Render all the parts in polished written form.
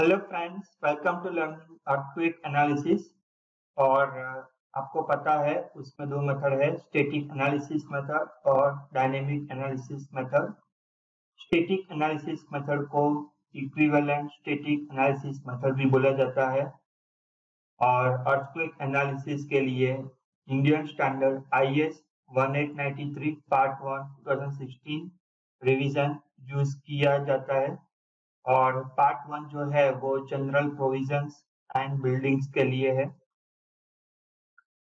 Hello friends, welcome to learning earthquake analysis. और आपको पता है उसमें दो मेथड है, स्टैटिक एनालिसिस मेथड और dynamic analysis method. Static analysis method को इक्विवेलेंट स्टैटिक एनालिसिस मेथड भी बोला जाता है। और अर्थक्वेक एनालिसिस के लिए Indian standard IS 1893 part 1 2016 revision use किया जाता है। और पार्ट 1 जो है वो जनरल प्रोविजंस एंड बिल्डिंग्स के लिए है।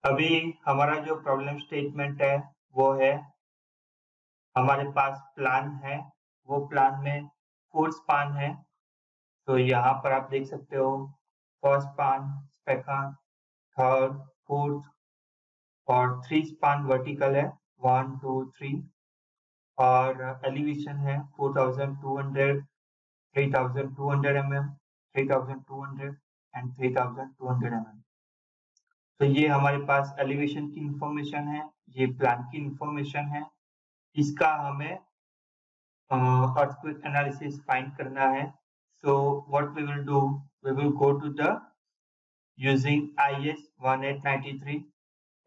अभी हमारा जो प्रॉब्लम स्टेटमेंट है वो है, हमारे पास प्लान है, वो प्लान में 4 स्पान है। तो यहाँ पर आप देख सकते हो first span, second, third, fourth और 3 स्पान वर्टिकल है 1 2 3। और एलिवेशन है 4200, 3200 mm, 3200 एंड 3200 mm। तो ये हमारे पास एलिवेशन की इंफॉर्मेशन है, ये प्लान की इंफॉर्मेशन है। इसका हमें अर्थक्वेक एनालिसिस फाइंड करना है। So what we will do, we will go to the using IS 1893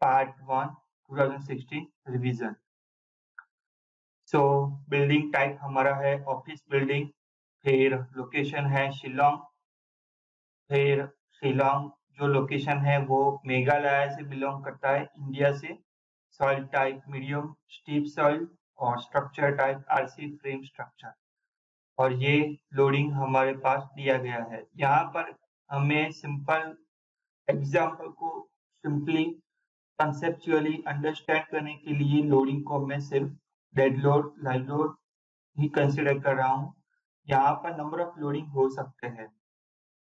part 1 2016 revision. So building type हमारा है ऑफिस बिल्डिंग, फिर लोकेशन है शिलोंग, फिर शिलोंग जो लोकेशन है वो मेघालय से बिलोंग करता है, इंडिया से। Soil type medium steep soil और structure type RC frame structure. और ये लोडिंग हमारे पास दिया गया है। यहाँ पर हमें सिंपल एग्जाम्पल को सिंपली कंसेप्चुअली अंडरस्टैंड करने के लिए लोडिंग को मैं सिर्फ डेड लोड, लाइव लोड ही कंसिडर कर रहा हूँ। यहाँ पर नंबर ऑफ लोडिंग हो सकते हैं,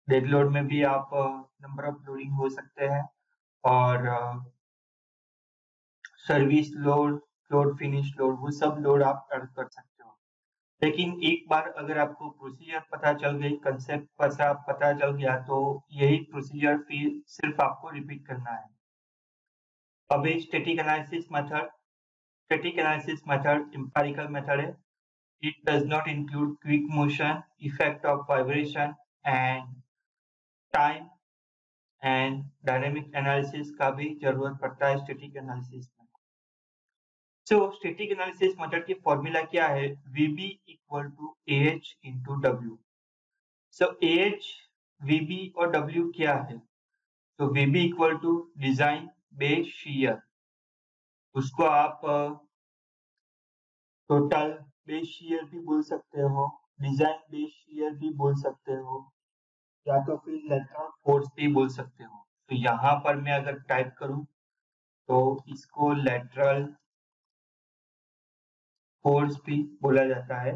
डेड लोड में भी आप नंबर ऑफ लोडिंग हो सकते हैं, और service load, load finish load, वो सब लोड आप ऐड कर सकते हो। लेकिन एक बार अगर आपको प्रोसीजर पता चल गई, कंसेप्ट पता चल गया, तो यही प्रोसीजर फिर सिर्फ आपको रिपीट करना है। अभी static analysis method empirical method है। It does not include quick motion, effect of vibration and time and dynamic analysis का भी जरूरत पड़ता है स्टैटिक एनालिसिस में। सो स्टैटिक एनालिसिस मेथड की फॉर्मूला क्या है, VB equal to AH into W। So AH, VB और W क्या है? तो VB equal to design base shear, उसको आप टोटल बेस शियर भी बोल सकते हो, डिजाइन बेस शियर भी बोल सकते हो, या तो फिर लेटरल फोर्स भी बोल सकते हो। तो यहाँ पर मैं अगर टाइप करूं तो इसको लेटरल फोर्स भी बोला जाता है,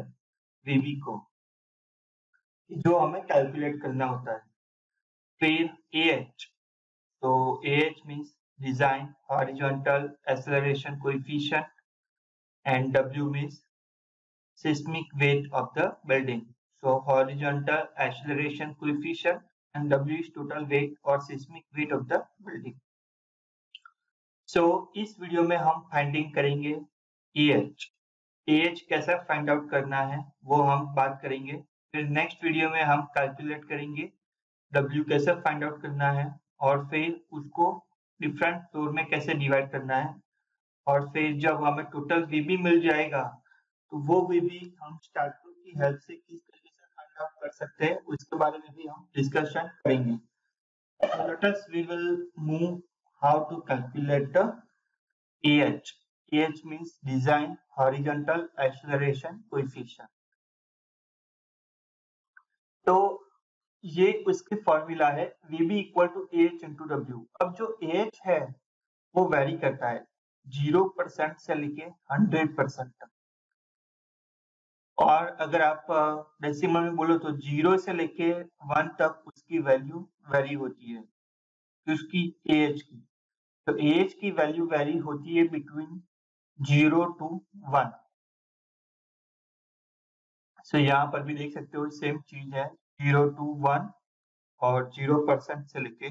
VB को, जो हमें कैलकुलेट करना होता है। फिर AH, तो AH means design horizontal acceleration coefficient and W means seismic weight of the building. So horizontal acceleration coefficient and W is total weight or seismic weight of the building. So इस video में हम finding करेंगे AH। AH कैसा find out करना है वो हम बात करेंगे। फिर नेक्स्ट वीडियो में हम कैलकुलेट करेंगे W कैसे फाइंड आउट करना है, और फिर उसको डिफरेंट फ्लोर में कैसे डिवाइड करना है। और फिर जब हमें टोटल VB मिल जाएगा तो वो VB हम स्टार्टर की हेल्प से किस तरीके से फाइंड आउट कर सकते हैं, उसके बारे में भी हम डिस्कशन करेंगे। Let us we will move how to calculate the AH. AH means design horizontal acceleration coefficient. तो ये उसके फॉर्मूला है VB equal to AH into W। अब जो AH है वो वेरी करता है 0% से लेके 100% तक। और अगर आप डेसिमल में बोलो तो 0 से लेके 1 तक उसकी वैल्यू वेरी होती है, उसकी AH की। तो AH की वैल्यू वेरी होती है बिटवीन 0 to 1। सो यहाँ पर भी देख सकते हो सेम चीज है, 0 to 1 और 0% से लेके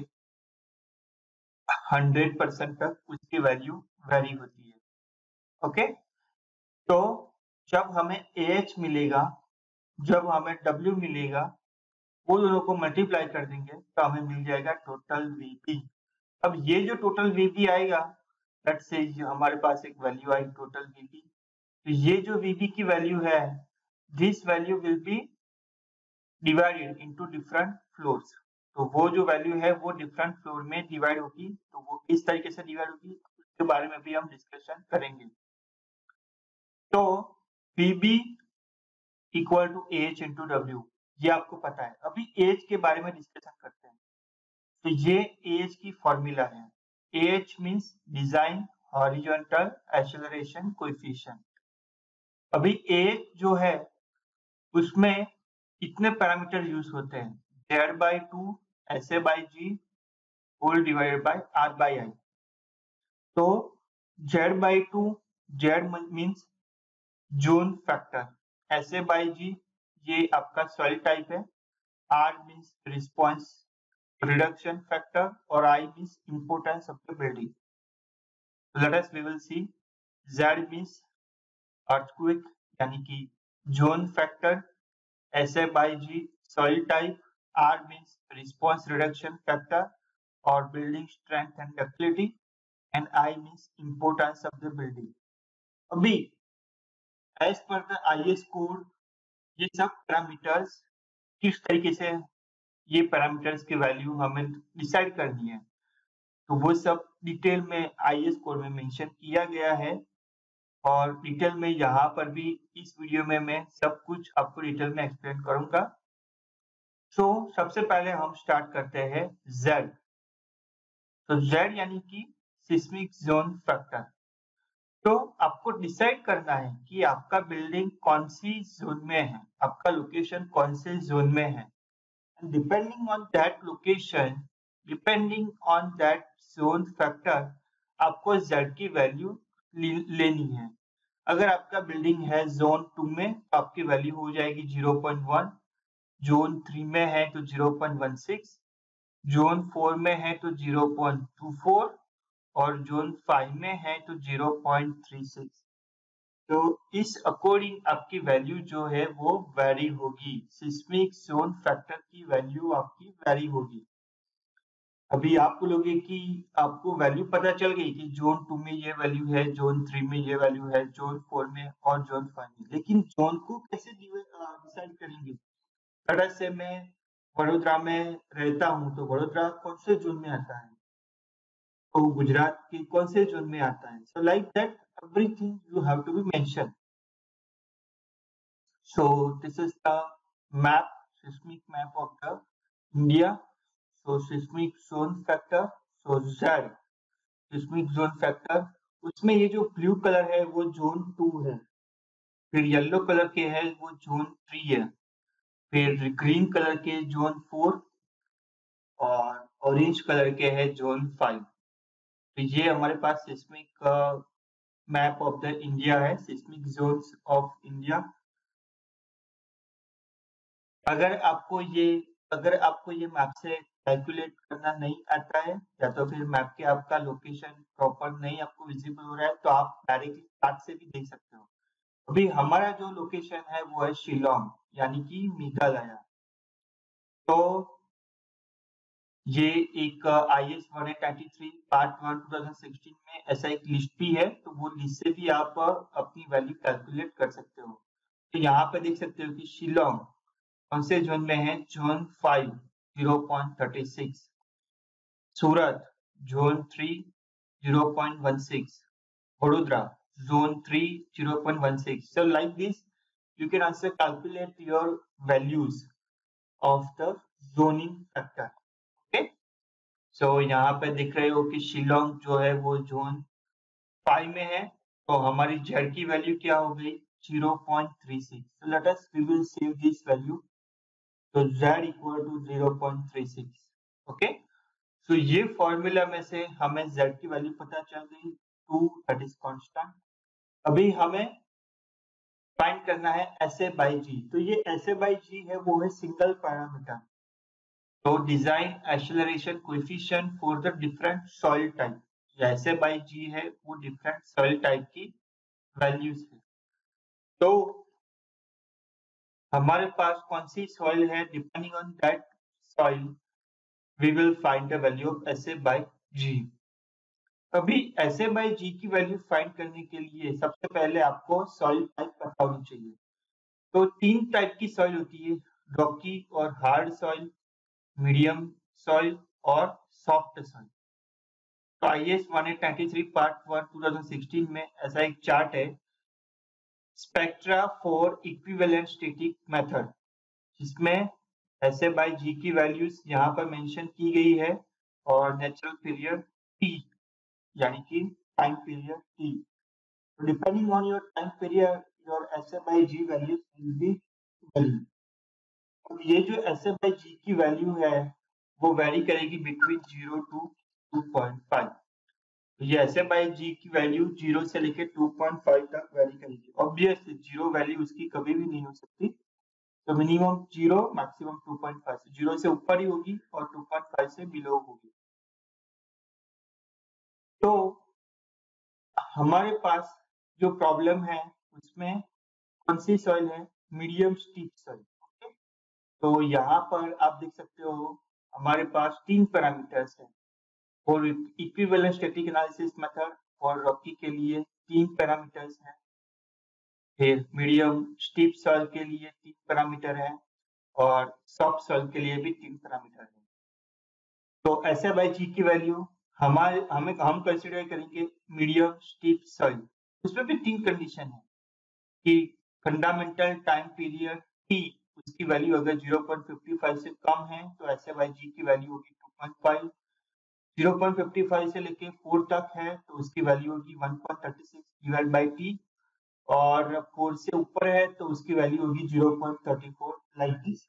100% तक उसकी वैल्यू वेरी होती है। ओके, तो जब हमें AH मिलेगा, जब हमें W मिलेगा, वो दोनों को मल्टीप्लाई कर देंगे तो हमें मिल जाएगा टोटल वीबी। अब ये जो टोटल वीबी आएगा, लेट्स से हमारे पास एक वैल्यू आई टोटल वीबी, तो ये जो वीबी की वैल्यू है, this value will be divided into different floors. तो वो जो वैल्यू है वो डिफरेंट फ्लोर में डिवाइड होगी, तो वो किस तरीके से डिवाइड होगी उसके बारे में भी हम डिस्कशन करेंगे। तो VB equal to H into W, ये आपको पता है। अभी एच के बारे में डिस्कशन करते हैं। तो ये एच की फॉर्मूला है। H means design horizontal acceleration coefficient. अभी एच जो है उसमें कितने पैरामीटर यूज होते हैं, z/2 SA/g whole divided by r/i। तो z/2, z means zone factor, SA/g ये आपका सॉइल टाइप है, R means response reduction factor और I means importance of the building. Let us we will see, Z means earthquake यानी कि zone factor, SA/g soil type, R means response reduction factor और building strength and ductility and I means importance of the building. अभी as per the IS code ये सब parameters किस तरीके से ये पैरामीटर्स की वैल्यू हमें डिसाइड करनी है, तो वो सब डिटेल में IS कोड में मेंशन किया गया है और डिटेल में यहाँ पर भी इस वीडियो में मैं सब कुछ आपको डिटेल में एक्सप्लेन करूंगा। सो सबसे पहले हम स्टार्ट करते हैं Z। तो Z यानी कि सिस्मिक जोन फैक्टर। तो आपको डिसाइड करना है कि आपका बिल्डिंग कौन सी जोन में है, आपका लोकेशन कौन से जोन में है। Depending on that location, depending on that zone factor, आपको Z की वैल्यू लेनी है। अगर आपका बिल्डिंग है जोन 2 में तो आपकी वैल्यू हो जाएगी 0.1, जोन 3 में है तो 0.16, जोन 4 में है तो 0.24 और जोन 5 में है तो 0.36। तो इस अकॉर्डिंग आपकी वैल्यू जो है वो वेरी होगी, सिस्मिक जोन फैक्टर की वैल्यू आपकी वेरी होगी। अभी आप बोलोगे कि आपको वैल्यू पता चल गई कि जोन 2 में ये वैल्यू है, जोन 3 में ये वैल्यू है, जोन 4 में और जोन 5 में, लेकिन जोन को कैसे डिसाइड करेंगे। तरह से मैं वडोदरा में रहता हूँ तो वडोदरा कौन से जोन में आता है, तो गुजरात के कौन से जोन में आता है। So like that everything you have to be mention. So this is the map, seismic map of the India. So seismic zone factor, so Z, seismic zone factor, उसमें ये जो ब्लू कलर है वो zone 2 है, फिर yellow colour के है वो जोन 3 है, फिर ग्रीन कलर के जोन 4 और ऑरेंज कलर के है जोन 5। तो ये हमारे पास seismic map of the India है, सिस्मिक जोन्स ऑफ इंडिया। अगर आपको ये मैप से कैलकुलेट करना नहीं आता है या तो फिर मैप के आपका लोकेशन प्रॉपर नहीं आपको विजिबल हो रहा है तो आप डायरेक्टली चार्ट से भी देख सकते हो। अभी हमारा जो लोकेशन है वो है शिलोंग यानी कि मेघालय। तो ये एक IS 193 पार्ट 1 2016 में ऐसा एक लिस्ट भी है, तो वो लिस्ट से भी आप अपनी वैल्यू कैलकुलेट कर सकते हो। तो यहाँ पे देख सकते हो कि शिलोंग कौन से जोन में है, zone 5 0.36, Surat zone 3 0.16, Vadodara zone 3 0.16. So like this you can also calculate your values of the zoning factor. Okay, so यहाँ पे दिख रहे हो कि शिलोंग जो है वो जोन 5 में है, तो हमारी Z की वैल्यू क्या हो गई 0.36. So let us we will save this value. तो Z equal to 0.36. ओके, सो ये फॉर्मूला में से हमें Z की वैल्यू पता चल गई 2, दैट इज कांस्टेंट। अभी हमें फाइंड करना है SA/G। तो ये SA/G है वो है सिंगल पैरामीटर, तो design acceleration coefficient for the different soil type. SA/G है वो डिफरेंट सॉइल टाइप की वैल्यूज है। तो हमारे पास कौन सी सॉइल है, depending on that soil we will find the value of SA/G। अभी SA/G की वैल्यू फाइंड करने के लिए सबसे पहले आपको सॉइल टाइप पता होनी चाहिए। तो 3 टाइप की सॉइल होती है, रॉकी और हार्ड सॉइल, मीडियम सॉइल और सॉफ्ट सॉइल। तो IAS 1893 पार्ट 1 2016 में ऐसा एक चार्ट है, spectra for equivalent static method, जिसमें SA/G की वैल्यूज यहाँ पर मेंशन की गई है और नेचुरल पीरियड T, यानी कि time period T। So depending on your time period, your SA/G values will be vary। अब ये जो SA/G की वैल्यू है वो वेरी करेगी बिटवीन 0 to 2.5। ये SA/G की वैल्यू 0 से लेके 2.5 तक वेरी करेगी। ऑब्वियसली जीरो वैल्यू उसकी कभी भी नहीं हो सकती, तो मिनिमम 0, मैक्सिमम 2.5। 0 से ऊपर ही होगी और 2.5 से बिलो होगी। तो हमारे पास जो प्रॉब्लम है उसमें कौन सी सॉइल है, मीडियम स्टीप सॉइल। ओके, तो यहाँ पर आप देख सकते हो हमारे पास 3 पैरामीटर्स हैं। For equivalent static analysis method और रॉकी के लिए 3 पैरामीटर्स हैं, फिर मीडियम स्टीप सॉइल के लिए 3 पैरामीटर है और सॉफ्ट सॉइल के लिए भी 3 पैरामीटर है। तो SA/G की वैल्यू हम कंसिडर करेंगे मीडियम स्टीप सॉइल। उसमें भी 3 कंडीशन है कि फंडामेंटल टाइम पीरियड T, उसकी वैल्यू अगर 0.55 से कम है तो SA/G की वैल्यू होगी 2.5। 0.55 से लेके 4 तक है तो उसकी वैल्यू होगी 1.36 डिवाइड बाई T, और 4 से ऊपर है तो उसकी वैल्यू होगी 0.34 लाइक दिस।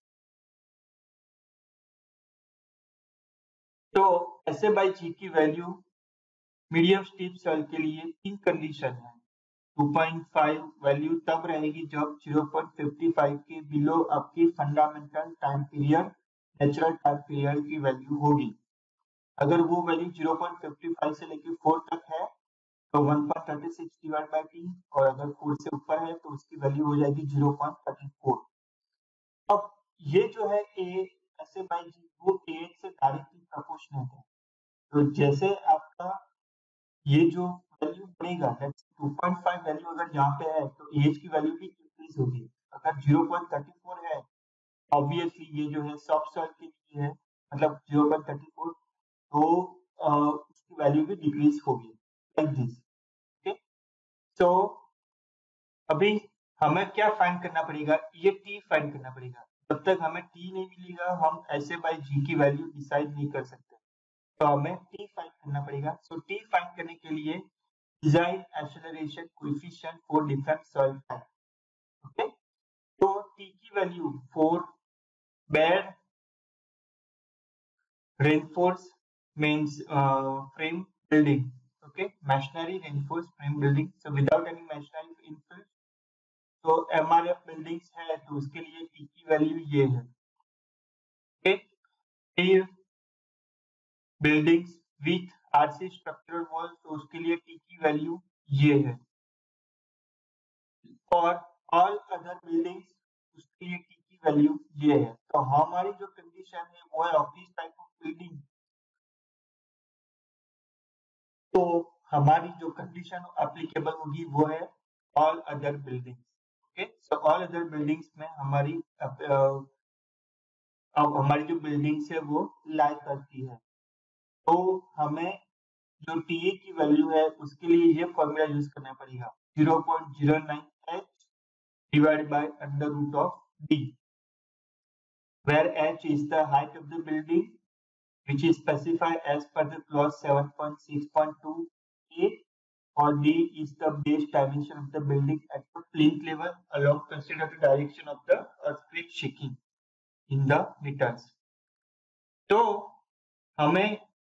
तो SA/G की वैल्यू मीडियम स्टीप सॉइल के लिए 3 कंडीशन है। 2.5 वैल्यू तब रहेगी जब 0.55 के बिलो आपकी fundamental time period, natural time period की वैल्यू होगी। अगर वो वैल्यू 0.55 से लेके 4 तक है तो 1.36 डिवाइड बाई T, और अगर 4 से ऊपर है तो उसकी वैल्यू हो जाएगी 0.34। अब ये जो है SA/G वो AH से डायरेक्टली प्रोपोर्शनल है। तो जैसे आपका ये जो वैल्यू बढ़ेगा, 2.5 वैल्यू अगर यहाँ पे है तो AH की वैल्यू भी इंक्रीज होगी। अगर 0.34 है, ऑब्वियसली ये जो है सॉफ्ट सॉइल के लिए है, मतलब 0.34, तो उसकी वैल्यू भी डिक्रीज होगी लाइक दिस। ओके, सो अभी हमें क्या फाइंड करना पड़ेगा, ये T फाइंड करना पड़ेगा। जब तक हमें T नहीं मिलेगा हम SA/G की वैल्यू डिसाइड नहीं कर सकते, तो हमें T फाइंड करना पड़ेगा। सो T फाइंड करने के लिए design acceleration coefficient for different soil type. Okay, तो T की value for bed reinforce means frame building, okay, masonry reinforced frame building, so without any masonry infill, तो MRF buildings है तो उसके लिए T की वैल्यू ये है। ओके, फिर buildings with RC structural wall, तो उसके लिए T की वैल्यू ये है। और all other buildings, उसके लिए T की वैल्यू ये है। तो हमारी जो कंडीशन है वो है ऑफिस टाइप ऑफ बिल्डिंग, तो हमारी जो कंडीशन एप्लीकेबल होगी वो है all other buildings. Okay, so all other buildings में हमारी अब हमारी जो बिल्डिंग्स है वो लाई करती है, तो हमें जो TA की वैल्यू है उसके लिए ये फॉर्मूला यूज करना पड़ेगा, 0.09H divided by under root of D, where H is the height of the building which is specified as per the clause 7.6.2A, or D is the base dimension of the building at the plinth level along consider the direction of the earthquake shaking in the meters। तो हमें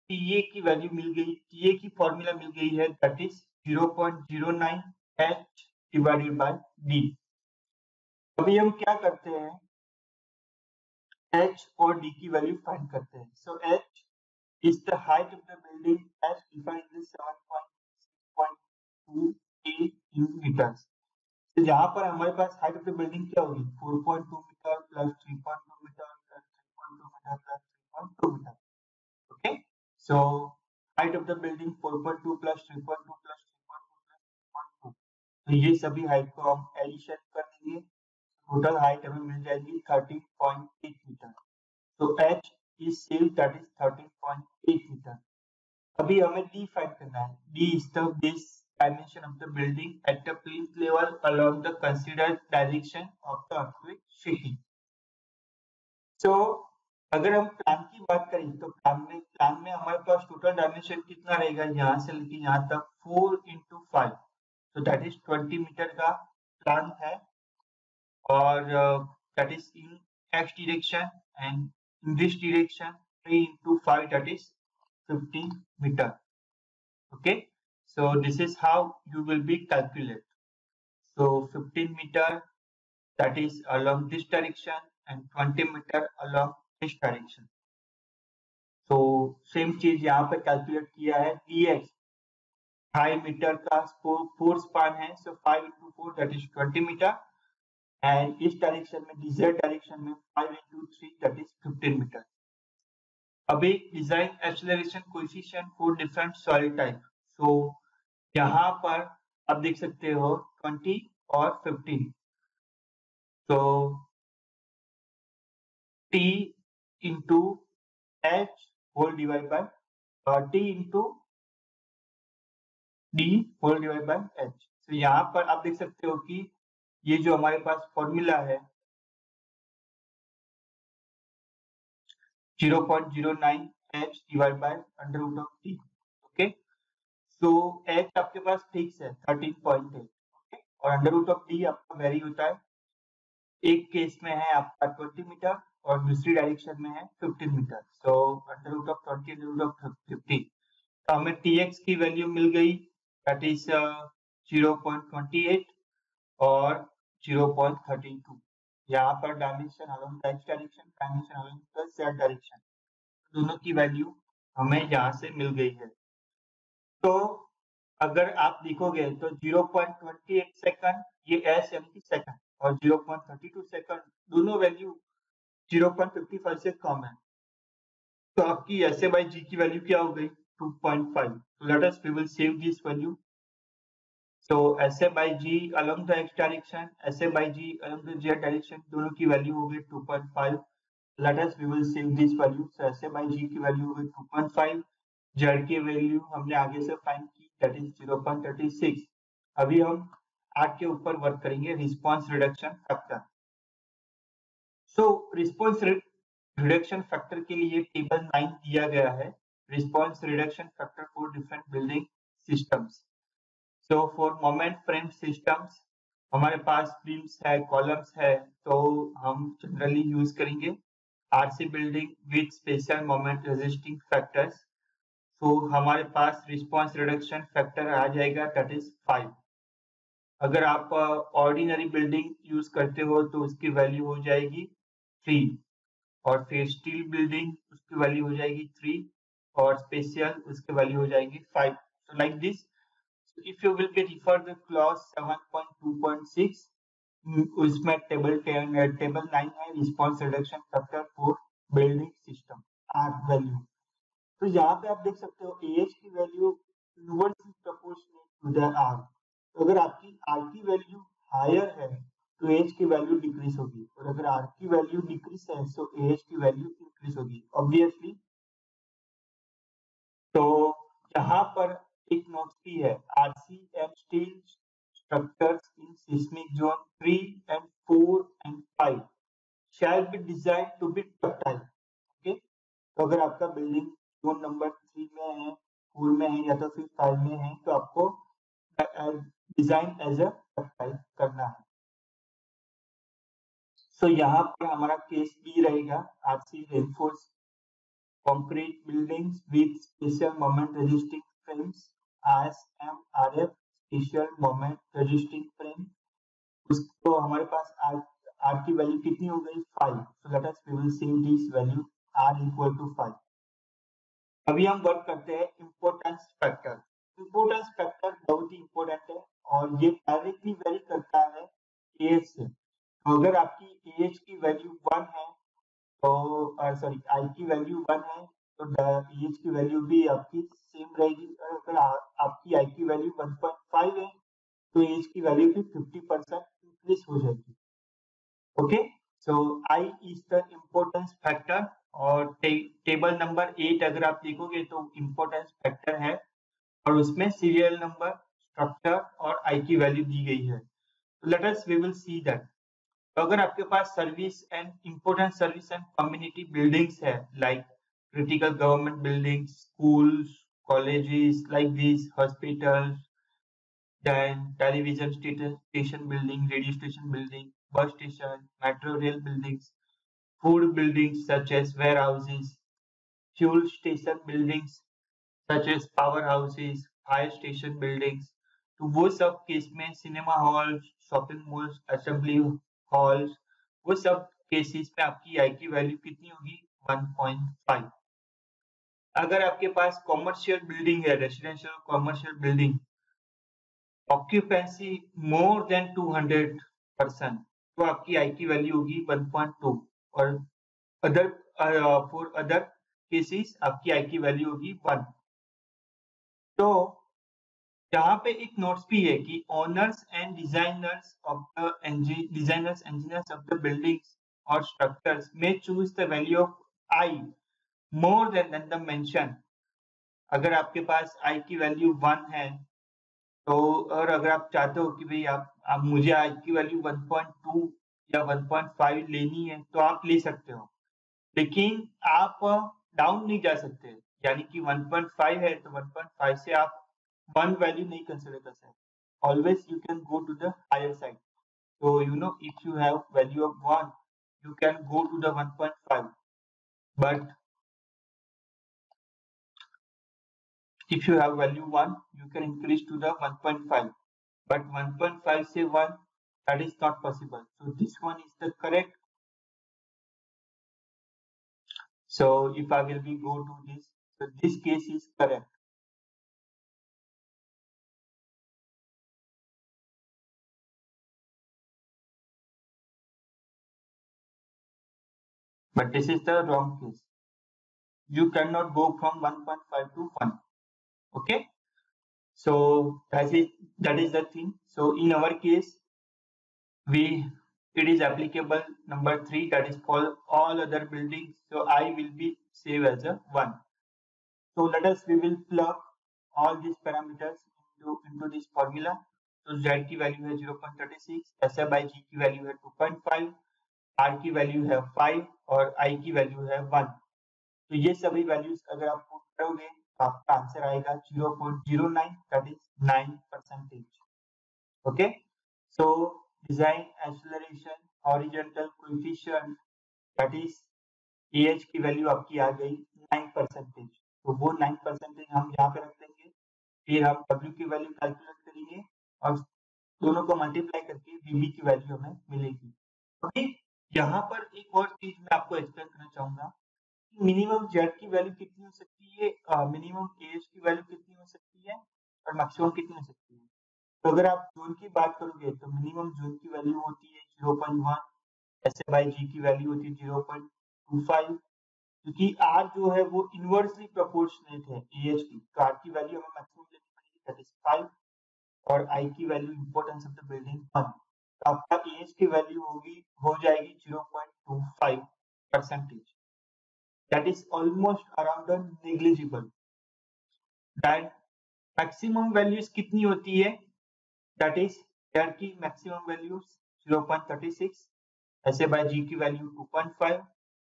TA की value मिल गई, TA की formula मिल गई है, that is 0.09H divided by D। अभी हम क्या करते हैं, H और D की वैल्यू फाइंड करते हैं। सो H is the height of the building as defined in 7.6.2A in meters। तो यहाँ पर हमारे पास हाइट ऑफ द बिल्डिंग क्या होगी 4.2 metre plus 3.2 metre plus 3.2 metre plus 3.2 metre. Okay, so height of the building 4.2 plus 3.2 plus 3.2 plus 3.2. तो ये सभी हाइट को हम एडिशन कर देंगे, टोटल हाइट हमें मिल जाएगी 13.8 मीटर. तो h is saved, that is 13.8 metre. अभी हमें d फाइंड करना है. d is the base dimension of the building at the plinth level along the considered direction of the earthquake shaking. So अगर हम plan की बात करें तो प्लान में हमारे पास टोटल डायमेंशन कितना रहेगा, यहाँ से लेके यहाँ तक 4 into 5, so that is 20 metre का प्लान है. और that is in x direction and in this direction 3 into 5, that is 15 meter. Okay, so this is how you will be calculate. So 15 meter, that is along this direction, and 20 meter along this direction. तो same चीज यहाँ पे calculate किया है. dx 5 metre का four span है, so 5 into 4, that is 20 metre. And इस direction में dz डायरेक्शन में 5 into 3, that is 15 मीटर. अभी design acceleration coefficient for different soil type. So यहाँ पर आप देख सकते हो 20 और 15. तो t into h whole divide by t into d whole divide by h. तो यहाँ पर आप देख सकते हो कि ये जो हमारे पास फॉर्मूला है 0.09 h divide by under root of t. Okay, so h आपके पास फिक्स है 13.8. ओके, और अंडर रूट ऑफ t आपका वेरी होता है. एक केस में है आपका 20 मीटर और दूसरी डायरेक्शन में है 15 metre. So under root of 20 under root of 15. तो हमें tx की वैल्यू मिल गई, दैट इज 0.28 और 0.32. यहाँ पर dimension along x direction, dimension along the z direction, दोनों की वैल्यू हमें यहाँ से मिल गई है. तो अगर आप देखोगे तो 0.28 सेकंड ये s यानी कि सेकंड, और 0.32 सेकंड दोनों वैल्यू 0.55 से कम है. तो आपकी SA by g की वैल्यू क्या हो गई 2.5. So let us we will save this value. So SA by g along the x direction, SA by g along the z direction, दोनों की वैल्यू हो गई 2.5. Let us we will save this value. So SA by g की value हो गई 2.5. z की value हमने आगे से फाइंड की, that is 0.36. अभी हम आगे के ऊपर वर्क करेंगे response reduction factor. So response reduction factor के लिए टेबल 9 दिया गया है. Response reduction factor for different building systems. So for moment frame systems हमारे पास बीम्स है, कॉलम्स है, तो हम जनरली यूज करेंगे RC building with special moment resisting factors. So हमारे पास रिस्पांस रिडक्शन फैक्टर आ जाएगा, दैट इज 5. अगर आप ऑर्डिनरी बिल्डिंग यूज करते हो तो उसकी वैल्यू हो जाएगी 3, और फिर स्टील बिल्डिंग उसकी वैल्यू हो जाएगी 3, और स्पेशल उसकी वैल्यू हो जाएगी 5. So like this, so if you will be refer the clause 7.2.6, उसमें टेबल 9 है response reduction factor for building system R value. तो यहाँ पे आप देख सकते हो AH की value inversely proportional to the R. अगर आपकी R की वैल्यू हायर है तो AH की वैल्यू डिक्रीज होगी, और अगर R की वैल्यू डिक्रीज है तो AH की वैल्यू इंक्रीज होगी ऑब्वियसली. तो यहाँ पर एक नोट भी है, RC and steel structures in seismic zone 3 and 4 and 5 shall be designed to be ductile. Okay, तो अगर आपका बिल्डिंग जोन नंबर 3 में है, 4 में है या तो फिर 5 में है, तो आपको डिजाइन एज अ डक्टाइल करना है. सो यहाँ पर हमारा केस बी रहेगा RC reinforce concrete buildings with special moment resisting frames SMRF special moment resisting frame. उसको हमारे पास आर की वैल्यू कितनी हो गई 5. So let us we will save this value R equal to 5. अभी हम वर्क करते हैं इम्पोर्टेंस फैक्टर. इम्पोर्टेंस फैक्टर बहुत ही इंपॉर्टेंट है और ये डायरेक्टली वेरी करता है वैल्यू 1 है तो एच की वैल्यू भी आपकी सेम रहेगी, और अगर आपकी आई की वैल्यू 1.5 है तो एज की वैल्यू भी 50% इंक्रीज हो जाएगी। Okay, so I is the importance factor, और टेबल नंबर 8 अगर आप देखोगे तो इम्पोर्टेंस फैक्टर है, और उसमें सीरियल नंबर, स्ट्रक्चर और आई की वैल्यू दी गई है। तो let us we will see that. तो अगर आपके पास service and important service and community buildings है, like critical government buildings, schools, colleges like these, hospitals, then television station building, radio station building, bus station, metro rail buildings, food buildings such as warehouses, fuel station buildings such as powerhouses, fire station buildings, तो वो सब case में cinema hall, shopping malls, assembly halls, वो सब cases में आपकी आई की value कितनी होगी? 1.5। अगर आपके पास कॉमर्शियल बिल्डिंग है, residential commercial building, occupancy more than 200%, तो आपकी आई की वैल्यू होगी 1.2, और अदर फॉर अदर केसेस आपकी आई की वैल्यू होगी 1। तो यहाँ पे एक नोट्स भी है कि owners and designers of the engineers of the buildings और स्ट्रक्चर्स में choose the value of I more than the mention. अगर आपके पास आई की वैल्यू 1 है तो, और अगर आप चाहते हो कि भाई आप मुझे आई की वैल्यू 1.2 या 1.5 लेनी है तो आप ले सकते हो, लेकिन आप डाउन नहीं जा सकते, यानी कि 1.5 है तो 1.5 से आप 1 वैल्यू नहीं कंसिडर कर सकते, always you can go to the higher side. So you know, if you have value of 1, you can go to the 1.5, but if you have value 1, you can increase to the 1.5, but 1.5 say 1, that is not possible. So this one is the correct. So if I will be go to this, so this case is correct. But this is the wrong case. You cannot go from 1.5 to 1. Okay. So that is the thing. So in our case, it is applicable number 3, that is for all other buildings. So I will be saved as a 1. So we will plug all these parameters into this formula. So Z की value है 0.36, SI by G की value है 2.5, R की value है 5 और I की value है 1। तो ये सभी वैल्यूज अगर आप पुट करोगे तो आपका आंसर आएगा 0.09, that is 9%। Okay, so design acceleration horizontal coefficient, that is AH की वैल्यू आपकी आ गई 9%, तो वो 9% हम यहाँ पे रख देंगे, फिर हम W की वैल्यू कैलकुलेट करेंगे और दोनों को मल्टीप्लाई करके VB की वैल्यू हमें मिलेगी। ओके, यहाँ पर एक और चीज मैं आपको एक्सप्लेन करना चाहूंगा, मिनिमम जेड की वैल्यू कितनी हो सकती है, मिनिमम एज की वैल्यू कितनी हो सकती है और मैक्सिमम कितनी हो सकती है। तो अगर आप जून की बात करोगे तो मिनिमम जून की वैल्यू होती है 0.1, ऐसे बाई जी की वैल्यू होती है 0.25, क्योंकि आर जो है वो इनवर्सली प्रोपोर्शनेट है एएच की, तो आर की वैल्यू हमें मैक्सिमम लेनी पड़ेगी, दैट इज 5, और आई की value importance of the building 1, तो आपका एएच की वैल्यू हो जाएगी 0.25%, that is almost around the negligible. Then maximum values कितनी होती है, that is Z की maximum values 0.36, ऐसे by G की value 2.5,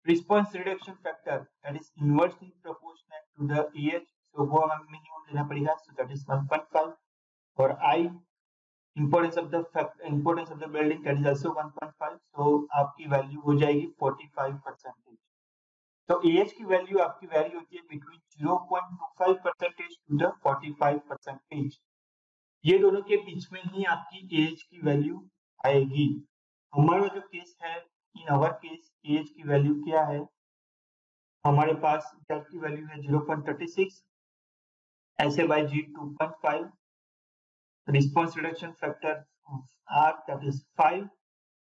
response reduction factor that is inversely proportional to the AH, so वो हमें minimum लेना पड़ेगा, so that is 1.5, और I importance of the building that is also 1.5, so आपकी value हो जाएगी 45%। तो AH की वैल्यू आपकी वैरी होती है बिटवीन 0.25% टू द 45%। ये दोनों के बीच में ही आपकी AH की वैल्यू आएगी। हमारा जो केस है, इन अवर केस AH की वैल्यू क्या है, हमारे पास Z की वैल्यू है 0.36, ऐसे by G 2.5, response reduction factor R that is 5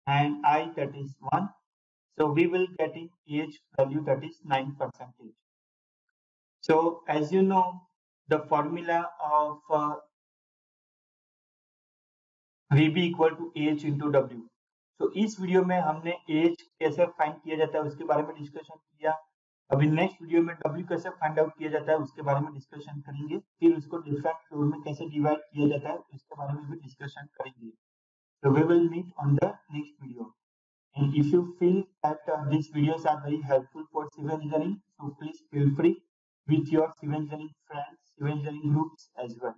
and I that is 1, So we will get in age value, that is 9%. So as you know, the formula of VB equal to H into W. तो इस video में हमने H कैसे find किया जाता है उसके बारे में डिस्कशन किया। अभी नेक्स्ट वीडियो में डब्ल्यू कैसे फाइंड आउट किया जाता है उसके बारे में डिस्कशन करेंगे। फिर उसको डिफरेंट फ्लोर में कैसे डिवाइड किया जाता है उसके बारे में भी डिस्कशन करेंगे। So we will meet on the next video. And if you feel that these videos are very helpful for civil engineering, so please feel free with your civil engineering friends, civil engineering groups as well.